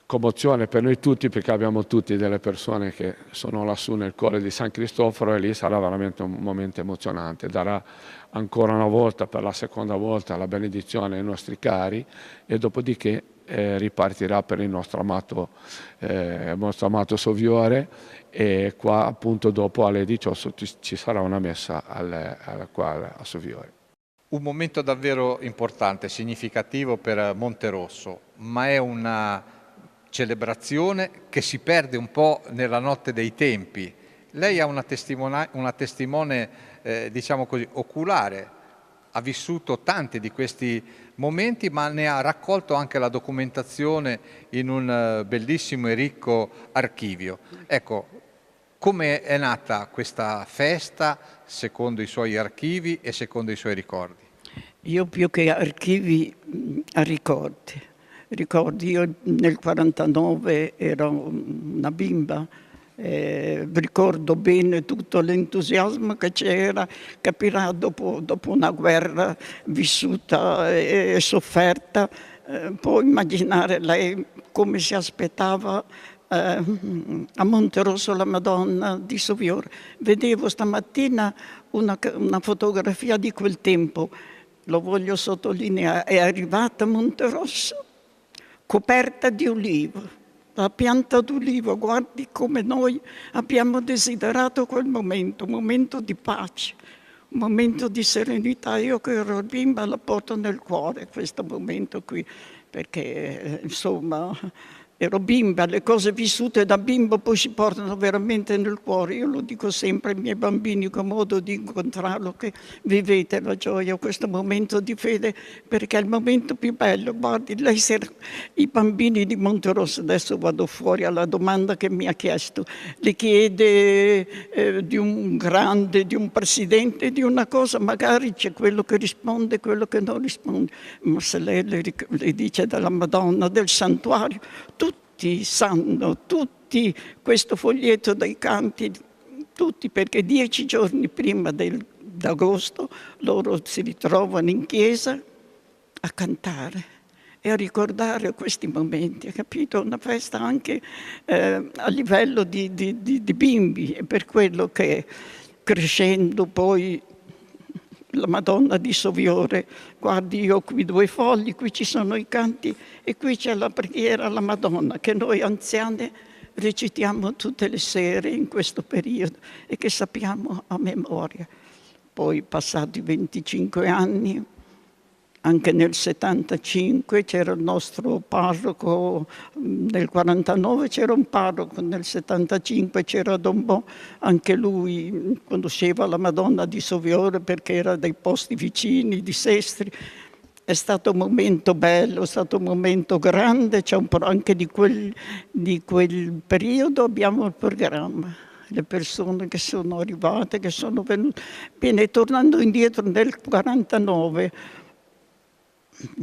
S4: commozione per noi tutti perché abbiamo tutti delle persone che sono lassù nel cuore di San Cristoforo e lì sarà veramente un momento emozionante. Darà ancora una volta, per la seconda volta, la benedizione ai nostri cari e dopodiché ripartirà per il nostro amato Soviore e qua appunto dopo alle 18 ci sarà una messa a Soviore.
S2: Un momento davvero importante, significativo per Monterosso, ma è una celebrazione che si perde un po' nella notte dei tempi. Lei è una testimone diciamo così, oculare, ha vissuto tanti di questi momenti, ma ne ha raccolto anche la documentazione in un bellissimo e ricco archivio. Ecco, come è nata questa festa secondo i suoi archivi e secondo i suoi ricordi?
S3: Io più che archivi, ricordi. Io nel 49 ero una bimba, ricordo bene tutto l'entusiasmo che c'era, capirà dopo una guerra vissuta e sofferta, può immaginare lei come si aspettava a Monterosso la Madonna di Soviore. Vedevo stamattina una fotografia di quel tempo, lo voglio sottolineare, è arrivata a Monterosso coperta di ulivo, la pianta d'ulivo, guardi come noi abbiamo desiderato quel momento, un momento di pace, un momento di serenità. Io che ero bimba la porto nel cuore questo momento qui, perché insomma ero bimba, le cose vissute da bimbo poi si portano veramente nel cuore. Io lo dico sempre ai miei bambini con modo di incontrarlo, che vivete la gioia, questo momento di fede, perché è il momento più bello. Guardi, i bambini di Monterosso, adesso vado fuori alla domanda che mi ha chiesto, le chiede di un grande, di un presidente, di una cosa, magari c'è quello che risponde, quello che non risponde, ma se lei le dice della Madonna, del santuario, tutti sanno, tutti questo foglietto dei canti, tutti, perché 10 giorni prima d'agosto loro si ritrovano in chiesa a cantare e a ricordare questi momenti, hai capito? Una festa anche a livello di bimbi, e per quello che crescendo poi la Madonna di Soviore, guardi, io ho qui 2 fogli, qui ci sono i canti e qui c'è la preghiera alla Madonna che noi anziane recitiamo tutte le sere in questo periodo e che sappiamo a memoria. Poi passati 25 anni, anche nel 75 c'era il nostro parroco, nel 49 c'era un parroco, nel 75 c'era Don Bo, anche lui conosceva la Madonna di Soviore perché era dai posti vicini di Sestri. È stato un momento bello, è stato un momento grande, c'è anche di quel periodo abbiamo il programma. Le persone che sono arrivate, che sono venute. Bene, tornando indietro nel 49,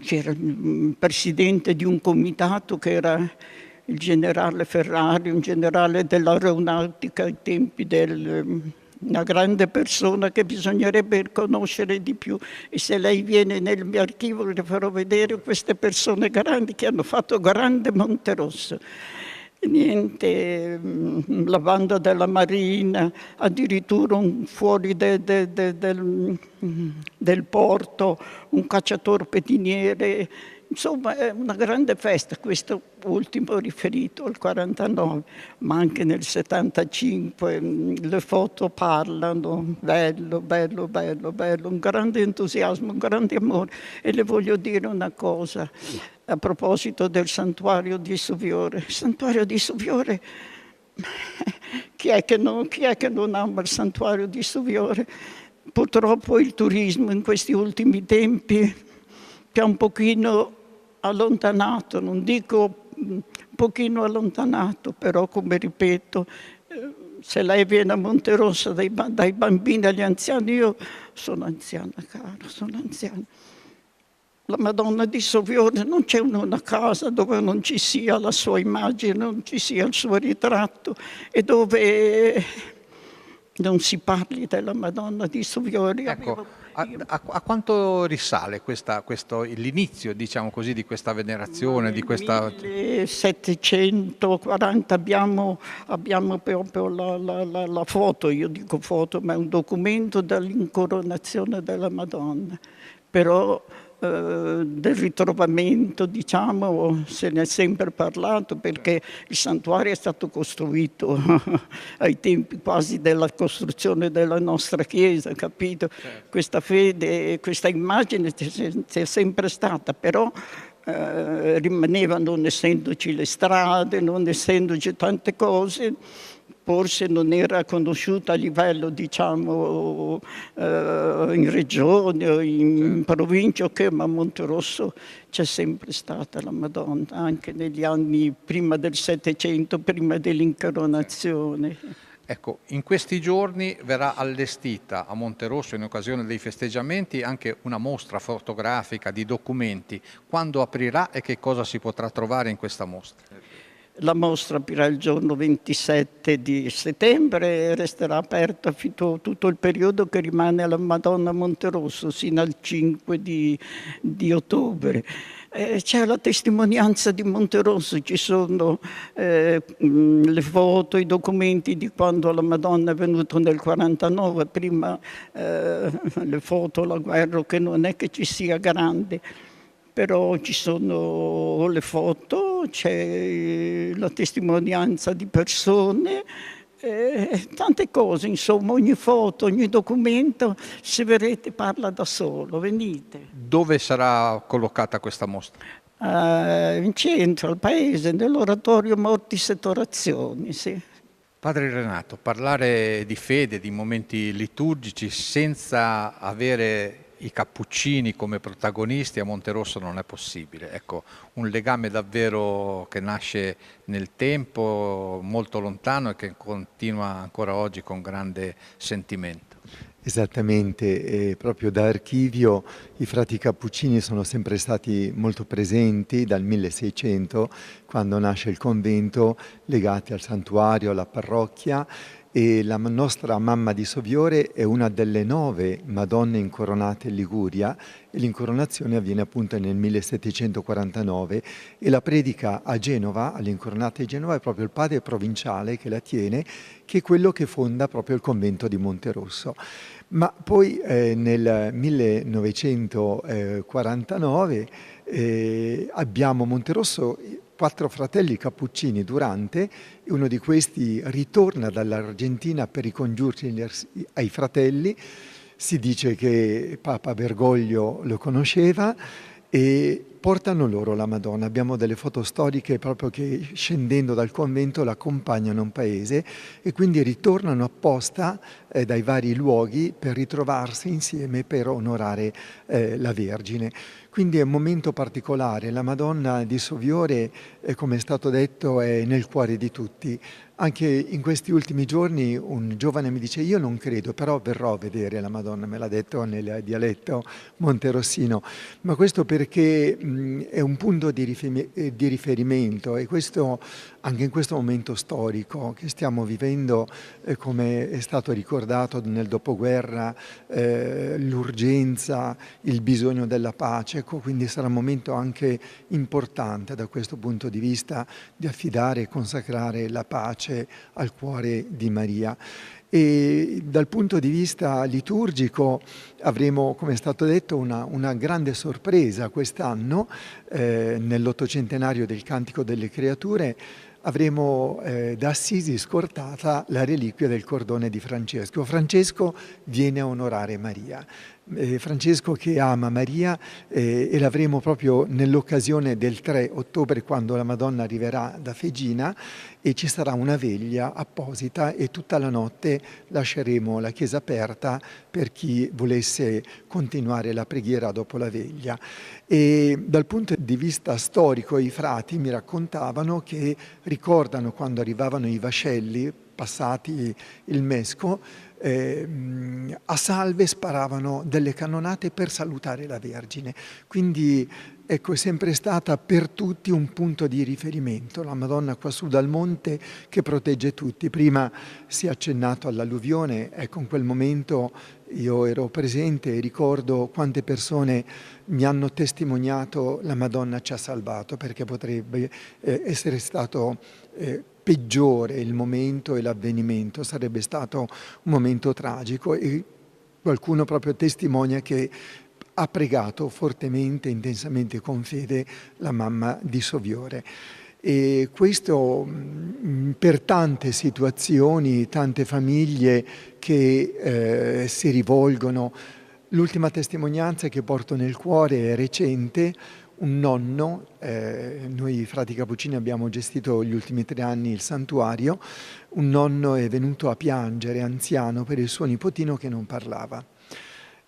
S3: c'era il presidente di un comitato che era il generale Ferrari, un generale dell'aeronautica ai tempi una grande persona che bisognerebbe conoscere di più, e se lei viene nel mio archivio le farò vedere queste persone grandi che hanno fatto grande Monterosso. Niente, la banda della Marina, addirittura fuori del porto, un cacciatorpediniere. Insomma, è una grande festa, questo ultimo riferito al 49, ma anche nel 75 le foto parlano, bello, bello, bello, bello, un grande entusiasmo, un grande amore. E le voglio dire una cosa, a proposito del santuario di Suviore. Il santuario di Suviore, chi è che non ama il santuario di Suviore? Purtroppo il turismo in questi ultimi tempi che ha un pochino allontanato, non dico un pochino allontanato, però come ripeto, se lei viene a Monterosso dai bambini agli anziani, io sono anziana, caro, sono anziana. La Madonna di Suviore, non c'è una casa dove non ci sia la sua immagine, non ci sia il suo ritratto, e dove non si parli della Madonna di Suviore.
S2: Ecco, a quanto risale l'inizio, diciamo così, di questa venerazione, di questa...
S3: 1740 abbiamo proprio la foto, io dico foto, ma è un documento dell'incoronazione della Madonna. Però del ritrovamento, diciamo, se ne è sempre parlato, perché il santuario è stato costruito ai tempi quasi della costruzione della nostra chiesa, capito? Certo. Questa fede, questa immagine c'è sempre stata, però rimaneva, non essendoci le strade, non essendoci tante cose, forse non era conosciuta a livello, diciamo, in regione o in provincia, okay, ma a Monterosso c'è sempre stata la Madonna, anche negli anni prima del Settecento, prima dell'incoronazione.
S2: Ecco, in questi giorni verrà allestita a Monterosso, in occasione dei festeggiamenti, anche una mostra fotografica di documenti. Quando aprirà e che cosa si potrà trovare in questa mostra?
S3: La mostra aprirà il giorno 27 di settembre e resterà aperta tutto il periodo che rimane alla Madonna Monterosso, sino al 5 di ottobre. C'è la testimonianza di Monterosso, ci sono le foto, i documenti di quando la Madonna è venuta nel 49, prima le foto, la guerra, che non è che ci sia grande. Però ci sono le foto, c'è la testimonianza di persone, tante cose, insomma, ogni foto, ogni documento, se vedrete, parla da solo, venite.
S2: Dove sarà collocata questa mostra?
S3: In centro, al paese, nell'oratorio Mortis et Orazioni, sì.
S2: Padre Renato, parlare di fede, di momenti liturgici senza avere i cappuccini come protagonisti a Monterosso non è possibile. Ecco, un legame davvero che nasce nel tempo, molto lontano, e che continua ancora oggi con grande sentimento.
S5: Esattamente, proprio da archivio i frati cappuccini sono sempre stati molto presenti dal 1600, quando nasce il convento, legati al santuario, alla parrocchia, e la nostra mamma di Soviore è una delle 9 Madonne incoronate in Liguria, e l'incoronazione avviene appunto nel 1749, e la predica a Genova, all'incoronata di Genova, è proprio il padre provinciale che la tiene, che è quello che fonda proprio il convento di Monterosso. Ma poi nel 1949 abbiamo Monterosso 4 fratelli cappuccini Durante, e uno di questi ritorna dall'Argentina per ricongiursi ai fratelli. Si dice che Papa Bergoglio lo conosceva e portano loro la Madonna. Abbiamo delle foto storiche proprio che, scendendo dal convento, l'accompagnano a un paese, e quindi ritornano apposta dai vari luoghi per ritrovarsi insieme per onorare la Vergine. quindi è un momento particolare. La Madonna di Soviore, come è stato detto, è nel cuore di tutti. Anche in questi ultimi giorni un giovane mi dice: io non credo, però verrò a vedere la Madonna, me l'ha detto nel dialetto monterossino, ma questo perché è un punto di riferimento, e questo anche in questo momento storico che stiamo vivendo, come è stato ricordato nel dopoguerra, l'urgenza, il bisogno della pace, ecco, quindi sarà un momento anche importante da questo punto di vista, di affidare e consacrare la pace al cuore di Maria. E dal punto di vista liturgico avremo, come è stato detto, una grande sorpresa quest'anno, nell'ottocentenario del Cantico delle Creature. Avremo da Assisi scortata la reliquia del cordone di Francesco. Francesco viene a onorare Maria. Francesco che ama Maria, e l'avremo proprio nell'occasione del 3 ottobre, quando la Madonna arriverà da Fegina, e ci sarà una veglia apposita e tutta la notte lasceremo la chiesa aperta per chi volesse continuare la preghiera dopo la veglia. E dal punto di vista storico i frati mi raccontavano che ricordano quando arrivavano i vascelli passati il Mesco, a salve sparavano delle cannonate per salutare la Vergine. Quindi ecco, è sempre stata per tutti un punto di riferimento, la Madonna qua su dal monte che protegge tutti. Prima si è accennato all'alluvione, ecco, in quel momento io ero presente e ricordo quante persone mi hanno testimoniato: la Madonna ci ha salvato, perché potrebbe essere stato peggiore il momento e l'avvenimento, sarebbe stato un momento tragico, e qualcuno proprio testimonia che ha pregato fortemente, intensamente, con fede la mamma di Soviore. E questo per tante situazioni, tante famiglie che si rivolgono. L'ultima testimonianza che porto nel cuore è recente. Un nonno, noi frati Cappuccini abbiamo gestito gli ultimi 3 anni il santuario, un nonno è venuto a piangere, anziano, per il suo nipotino che non parlava.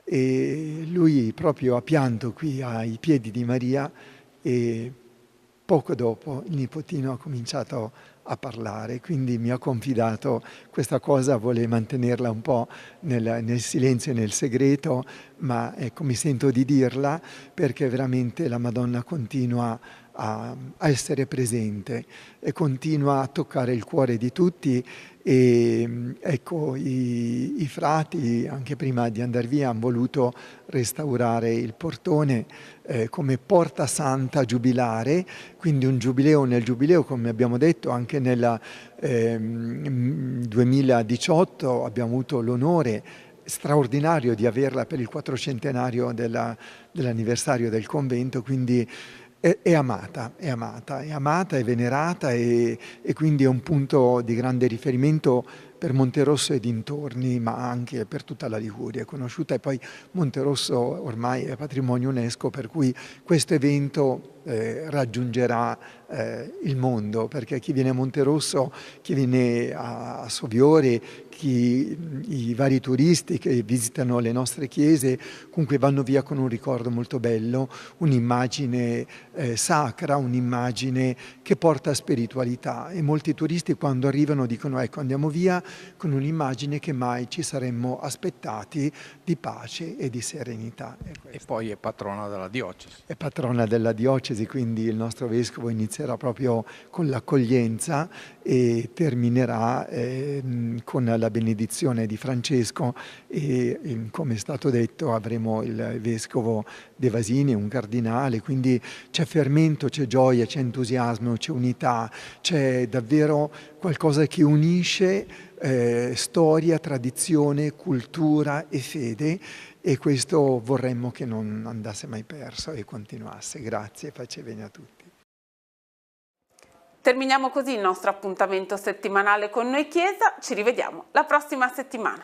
S5: E lui proprio ha pianto qui ai piedi di Maria, e poco dopo il nipotino ha cominciato a parlare, quindi mi ha confidato questa cosa, vuole mantenerla un po' nel silenzio e nel segreto, ma ecco, mi sento di dirla perché veramente la Madonna continua a essere presente e continua a toccare il cuore di tutti. E ecco, i frati, anche prima di andare via, hanno voluto restaurare il portone come porta santa giubilare, quindi un giubileo nel giubileo, come abbiamo detto. Anche nel 2018 abbiamo avuto l'onore straordinario di averla per il 400° dell'anniversario del convento, quindi è amata, è venerata, e quindi è un punto di grande riferimento per Monterosso e dintorni, ma anche per tutta la Liguria. È conosciuta, e poi Monterosso ormai è patrimonio UNESCO, per cui questo evento raggiungerà il mondo, perché chi viene a Monterosso, chi viene a Soviore, i vari turisti che visitano le nostre chiese, comunque vanno via con un ricordo molto bello, un'immagine sacra, un'immagine che porta spiritualità, e molti turisti quando arrivano dicono: ecco, andiamo via con un'immagine che mai ci saremmo aspettati, di pace e di serenità.
S2: E poi è patrona della diocesi.
S5: È patrona della diocesi, quindi il nostro vescovo inizierà proprio con l'accoglienza e terminerà con la benedizione di Francesco, e come è stato detto avremo il vescovo De Vasini, un cardinale, quindi c'è fermento, c'è gioia, c'è entusiasmo, c'è unità, c'è davvero qualcosa che unisce storia, tradizione, cultura e fede, e questo vorremmo che non andasse mai perso e continuasse. Grazie, pace e bene a tutti.
S1: Terminiamo così il nostro appuntamento settimanale con Noi Chiesa, ci rivediamo la prossima settimana.